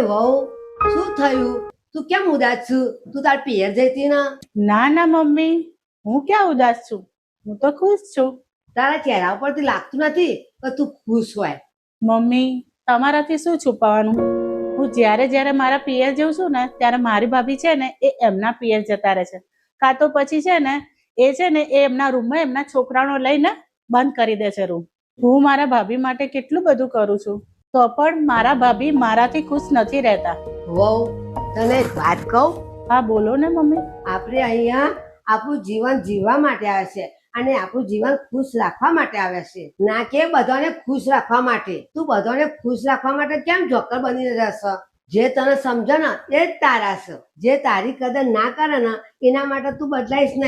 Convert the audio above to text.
વહુ, શું થયું? તું કેમ ઉદાસ છું? તું તાર પિયર જતી ને? ના ના મમ્મી, હું ક્યાં ઉદાસ છું, હું તો ખુશ છું. તારા ચહેરા ઉપરથી લાગતું નથી કે તું ખુશ હોય. મમ્મી, તમારાથી શું છુપાવવાનું? હું જ્યારે જ્યારે મારા પિયર જઉં છું ને ત્યારે મારી ભાભી છે ને એ એમના પિયર જતા રહે છે, કાં તો પછી છે ને એ એમના રૂમમાં એમના છોકરાઓને લઈને બંધ કરી દે છે રૂમ. હું મારા ભાભી માટે કેટલું બધું કરું છું, તો પણ મારા ભાભી મારાથી ખુશ નથી રહેતા. વહુ, તને એક વાત કહું? હા બોલો ને મમ્મી. આપણે અહીંયા આપણું જીવન જીવવા માટે આવે છે અને આપણું જીવન ખુશ રાખવા માટે આવે છે, ના કે બધાને ખુશ રાખવા માટે. તું બધાને ખુશ રાખવા માટે કેમ જોકર બનીને રહેશે? જે તને સમજે ને એ જ તારા છે. જે તારી કદર ના કરે ને એના માટે તું બદલાઈશ નહીં.